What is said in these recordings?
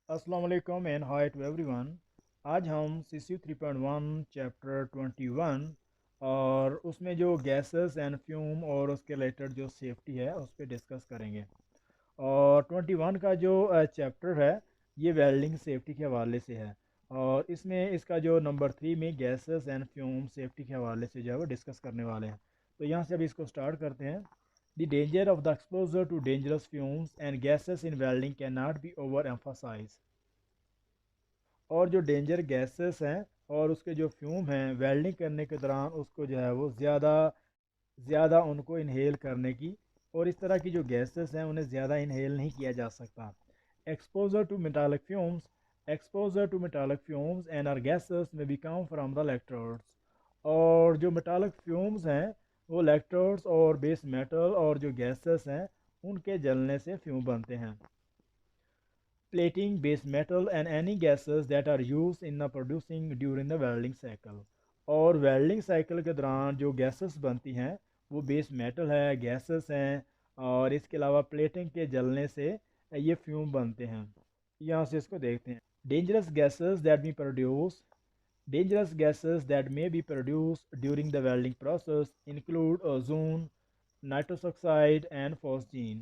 अस्सलाम वालेकुम and hi to everyone. आज हम CCU 3.1 चैप्टर 21 और उसमें जो गैसेस एंड फ्यूम और उसके रिलेटेड जो सेफ्टी है उस पर डिस्कस करेंगे। और 21 का जो चैप्टर है ये वेल्डिंग सेफ्टी के हवाले से है और इसमें इसका जो नंबर 3 में गैसेस एंड फ्यूम सेफ्टी के हवाले से जो है वो डिस्कस करने वाले हैं। तो यहाँ से अभी इसको स्टार्ट करते हैं। The danger of the exposure to dangerous fumes and gases in welding can not be over emphasise. और जो डेंजर गैसेस हैं और उसके जो फ्यूम हैं वेल्डिंग करने के दौरान उसको जो है वो ज़्यादा ज़्यादा उनको इनहेल करने की और इस तरह की जो गैसेस हैं उन्हें ज़्यादा इनहेल नहीं किया जा सकता। Exposure to metallic fumes exposure to metallic fumes and or gases may be come from the electrodes. और जो मेटालिक फ्यूम्स हैं वो इलेक्ट्रोड्स और बेस मेटल और जो गैसेस हैं उनके जलने से फ्यूम बनते हैं। plating, base metal and any gases that are used in the producing during the welding cycle। और वेल्डिंग साइकिल के दौरान जो गैसेस बनती हैं वो बेस मेटल है, गैसेस हैं और इसके अलावा प्लेटिंग के जलने से ये फ्यूम बनते हैं। यहाँ से इसको देखते हैं। Dangerous gases that B produce Dangerous gases that may be produced during the welding process include ozone, nitrous oxide, and phosgene,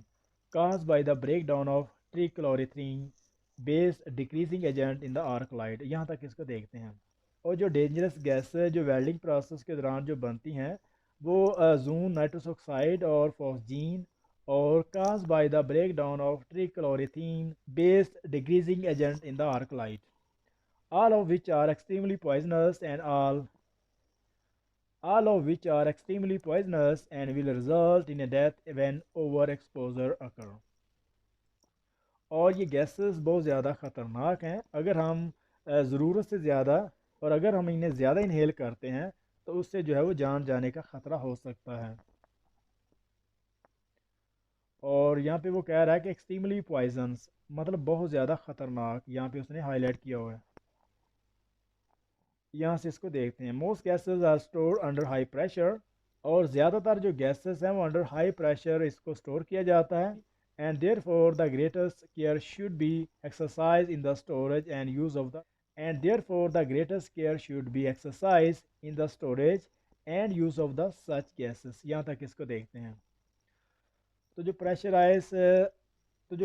caused by the breakdown of trichloroethene based decreasing agent in the arc light। यहाँ तक इसको देखते हैं। और जो dangerous gas जो welding process के दौरान जो बनती हैं वो जून, नाइट्रस ऑक्साइड और फॉस्जीन और cause by the breakdown of trichloroethene based degreasing agent in the arc light, all of which are extremely poisonous and all of which are extremely poisonous and will result in a death when overexposure occur। और ये gases बहुत ज़्यादा ख़तरनाक हैं। अगर हम ज़रूरत से ज़्यादा और अगर हम इन्हें ज़्यादा इनहेल करते हैं तो उससे जो है वो जान जाने का ख़तरा हो सकता है। और यहाँ पे वो कह रहा है कि एक्सट्रीमली पॉइजनस मतलब बहुत ज़्यादा ख़तरनाक, यहाँ पे उसने हाईलाइट किया हुआ है। यहाँ से इसको देखते हैं। Most gases are store under high pressure. और ज़्यादातर जो गैसेस हैं वो अंडर हाई प्रेशर इसको स्टोर किया जाता है। And therefore the greatest care should be exercise in the storage and use of the and therefore the greatest care should be exercise in the storage and use of the such gases. यहाँ तक इसको देखते हैं। तो जो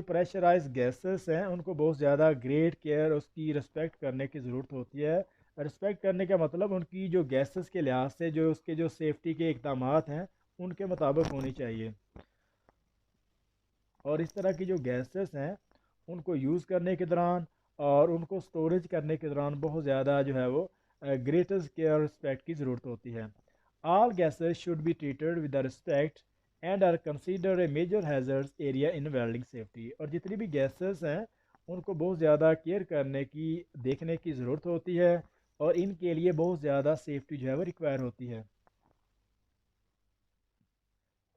pressurise gases हैं उनको बहुत ज़्यादा ग्रेट केयर उसकी रिस्पेक्ट करने की ज़रूरत होती है। रिस्पेक्ट करने का मतलब उनकी जो गैसेस के लिहाज से जो उसके जो सेफ्टी के इकदाम हैं उनके मुताबिक होनी चाहिए। और इस तरह की जो गैसेस हैं उनको यूज़ करने के दौरान और उनको स्टोरेज करने के दौरान बहुत ज़्यादा जो है वो ग्रेटेस्ट केयर रिस्पेक्ट की ज़रूरत होती है। All gases should be treated with the respect and are considered a major hazards area in welding safety। और जितनी भी गैसेस हैं उनको बहुत ज़्यादा केयर करने की देखने की ज़रूरत होती है और इनके लिए बहुत ज़्यादा सेफ्टी जो है वो रिक्वायर होती है।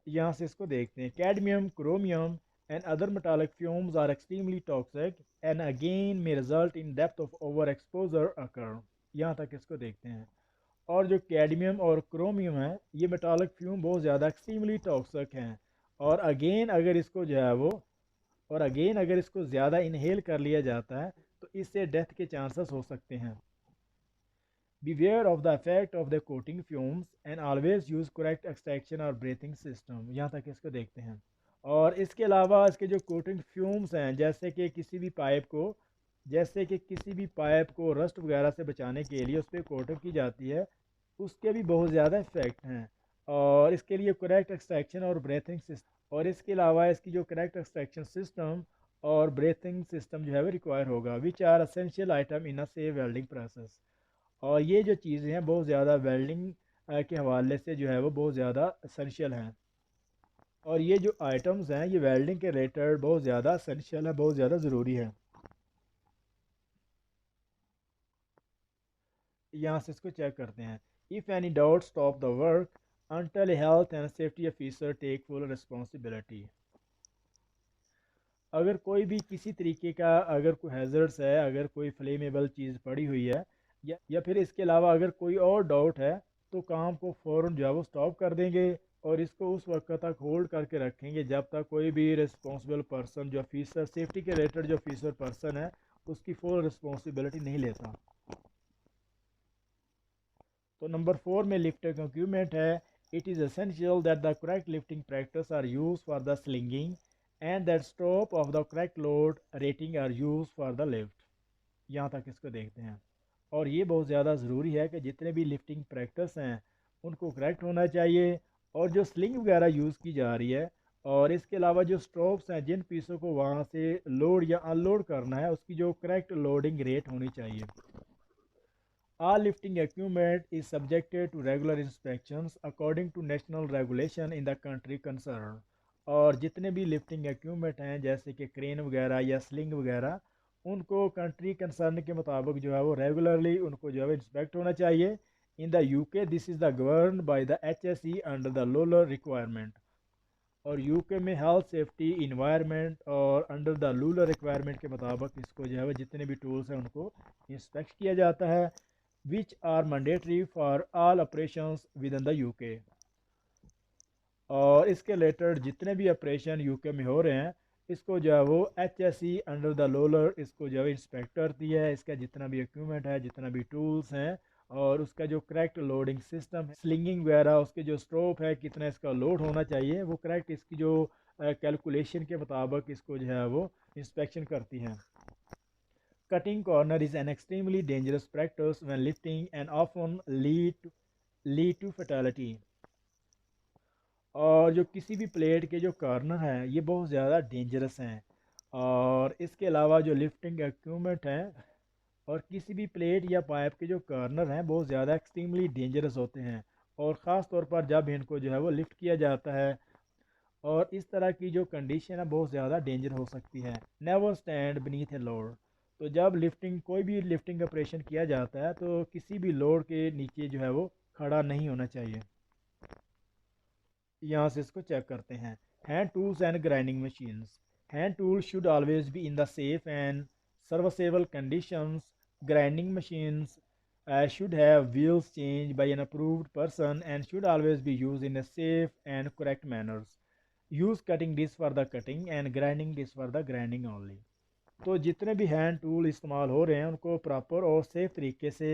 यहाँ से इसको देखते हैं। Cadmium, chromium and other metallic fumes are extremely toxic and again may result in डेप्थ ऑफ ओवर एक्सपोजर अकर। यहाँ तक इसको देखते हैं। और जो कैडमियम और क्रोमियम है ये मेटालिक फ्यूम बहुत ज़्यादा एक्सट्रीमली टॉक्सिक हैं और अगेन अगर इसको ज़्यादा इनहेल कर लिया जाता है तो इससे डेथ के चांसेस हो सकते हैं। Beware of the effect of the coating fumes and always use correct extraction or breathing system। यहाँ तक इसको देखते हैं। और इसके अलावा इसके जो कोटिंग फ्यूम्स हैं जैसे कि किसी भी पाइप को रस्ट वगैरह से बचाने के लिए उस पर कोटिंग की जाती है उसके भी बहुत ज़्यादा इफ़ेक्ट हैं। और इसके लिए करेक्ट एक्सट्रैक्शन और ब्रेथिंग सिस्टम और इसके अलावा इसकी जो करेक्ट एक्सट्रैक्शन सिस्टम और ब्रेथिंग सिस्टम जो है वो रिक्वायर होगा। Which are essential item in a safe welding process. और ये जो चीज़ें हैं बहुत ज़्यादा वेल्डिंग के हवाले से जो है वो बहुत ज़्यादा असेंशियल हैं। और ये जो आइटम्स हैं ये वेल्डिंग के रिलेटेड बहुत ज़्यादा असेंशियल है, बहुत ज़्यादा ज़रूरी है। यहाँ से इसको चेक करते हैं। If any doubt stop the work until a health and safety officer take full responsibility। अगर कोई भी किसी तरीके का अगर कोई हैज़र्ड्स है, अगर कोई फ्लेमेबल चीज़ पड़ी हुई है या फिर इसके अलावा अगर कोई और डाउट है तो काम को फ़ौरन जो है वो स्टॉप कर देंगे और इसको उस वक्त तक होल्ड करके रखेंगे जब तक कोई भी रिस्पॉन्सिबल पर्सन जो ऑफिसर सेफ्टी के रिलेटेड जो ऑफिसर पर्सन है उसकी फुल रिस्पॉन्सिबिलिटी नहीं लेता। तो नंबर 4 में लिफ्टिंग इक्विपमेंट है। It is essential that the correct lifting practice are use for the slinging and that stop of the correct load rating are use for the lift. यहाँ तक इसको देखते हैं। और ये बहुत ज़्यादा ज़रूरी है कि जितने भी लिफ्टिंग प्रैक्टिस हैं उनको करेक्ट होना चाहिए, और जो स्लिंग वगैरह यूज़ की जा रही है और इसके अलावा जो स्ट्रोक्स हैं जिन पीसों को वहाँ से लोड या अनलोड करना है उसकी जो करेक्ट लोडिंग रेट होनी चाहिए। All lifting equipment is subjected to regular inspections according to national regulation in the country concerned। और जितने भी लिफ्टिंग इक्विपमेंट हैं जैसे कि क्रेन वगैरह या स्लिंग वगैरह, उनको कंट्री कंसर्न के मुताबिक जो है वो रेगुलरली उनको जो है इंस्पेक्ट होना चाहिए। In the UK this is the govern by the HSE under the LOLER requirement. और यूके में हेल्थ सेफ्टी इन्वायरमेंट और अंडर द लूलर रिक्वायरमेंट के मुताबिक इसको जो है वो जितने भी टूल्स हैं उनको इंस्पेक्ट किया जाता है, which are mandatory for all operations within the UK। और इसके रिलेटेड जितने भी ऑपरेशन यूके में हो रहे हैं इसको जो है वो HSE अंडर द लोलर इसको जो है इंस्पेक्ट करती है। इसका जितना भी इक्विपमेंट है, जितना भी टूल्स हैं और उसका जो करेक्ट लोडिंग सिस्टम है, स्लिंगिंग वगैरह, उसके जो स्ट्रोप है, कितना इसका लोड होना चाहिए, वो करेक्ट इसकी जो कैलकुलेशन के मुताबिक इसको जो है वो इंस्पेक्शन करती है। Cutting corner is an extremely dangerous practice when lifting and often lead to fatality। और जो किसी भी प्लेट के जो कॉर्नर हैं ये बहुत ज़्यादा डेंजरस हैं, और इसके अलावा जो लिफ्टिंग इक्विपमेंट हैं और किसी भी प्लेट या पाइप के जो कॉर्नर हैं बहुत ज़्यादा एक्सट्रीमली डेंजरस होते हैं, और ख़ास तौर पर जब इनको जो है वो लिफ्ट किया जाता है, और इस तरह की जो कंडीशन है बहुत ज़्यादा डेंजर हो सकती है। Never stand beneath a load. तो जब लिफ्टिंग कोई भी लिफ्टिंग ऑपरेशन किया जाता है तो किसी भी लोड के नीचे जो है वो खड़ा नहीं होना चाहिए। यहाँ से इसको चेक करते हैं। Hand tools and grinding machines. Hand tools should always be in the safe and serviceable conditions. Grinding machines should have wheels changed by an approved person and should always be used in a safe and correct manners। Use cutting disc for the cutting and grinding disc for the grinding only. तो जितने भी hand tool इस्तेमाल हो रहे हैं उनको proper और safe तरीके से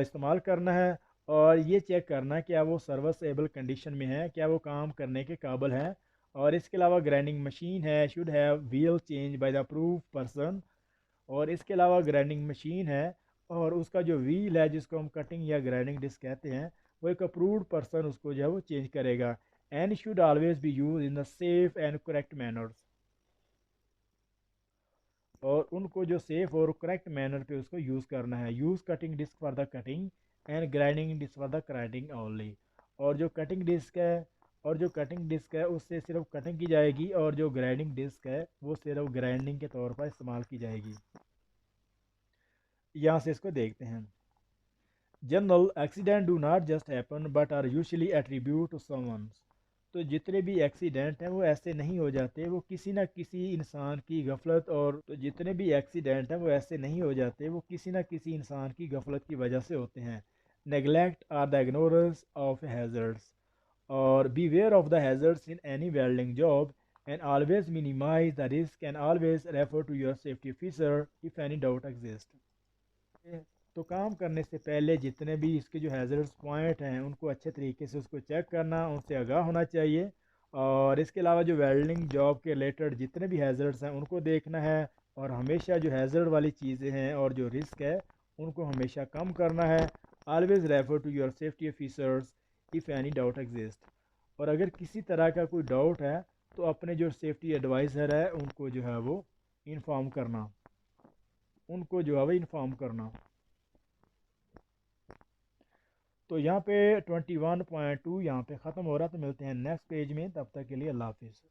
इस्तेमाल करना है, और ये चेक करना है क्या वो सर्विसेबल कंडीशन में है, क्या वो काम करने के काबिल है। और इसके अलावा ग्राइंडिंग मशीन है should have wheel change by the approve person. और इसके अलावा ग्राइंडिंग मशीन है और उसका जो व्हील है जिसको हम कटिंग या ग्राइंडिंग डिस्क कहते हैं वो एक अप्रूव्ड पर्सन उसको जो है वो चेंज करेगा। And should always be use in the safe and correct manners. और उनको जो सेफ और करेक्ट मैनर पे उसको यूज़ करना है। Use cutting disc for the cutting and grinding disc for the grinding only. और जो कटिंग डिस्क है उससे सिर्फ कटिंग की जाएगी, और जो ग्राइंडिंग डिस्क है वो सिर्फ ग्राइंडिंग के तौर पर इस्तेमाल की जाएगी। यहाँ से इसको देखते हैं। General accident do not just happen but are usually attribute to someone. तो जितने भी एक्सीडेंट हैं वो ऐसे नहीं हो जाते, वो किसी न किसी इंसान की गफलत और तो जितने भी एक्सीडेंट हैं वो ऐसे नहीं हो जाते, वो किसी न किसी इंसान की गफलत की वजह से होते हैं। Neglect or the ignorance of hazards. और beware of the hazards in any welding job and always minimise the risk and always refer to your safety officer if any doubt exist. तो काम करने से पहले जितने भी इसके जो हैज़र्ड्स पॉइंट हैं उनको अच्छे तरीके से उसको चेक करना, उनसे आगाह होना चाहिए। और इसके अलावा जो वेल्डिंग जॉब के रिलेटेड जितने भी हैज़र्ड्स हैं उनको देखना है, और हमेशा जो हैज़र्ड वाली चीज़ें हैं और जो रिस्क है उनको हमेशा कम करना है। Always refer to your safety officers if any doubt exist. और अगर किसी तरह का कोई डाउट है तो अपने जो सेफ्टी एडवाइज़र है उनको जो है वो इन्फॉर्म करना, तो यहाँ पे 21.2 यहाँ पे ख़त्म हो रहा है। तो मिलते हैं नेक्स्ट पेज में, तब तक के लिए अल्लाह हाफिज़।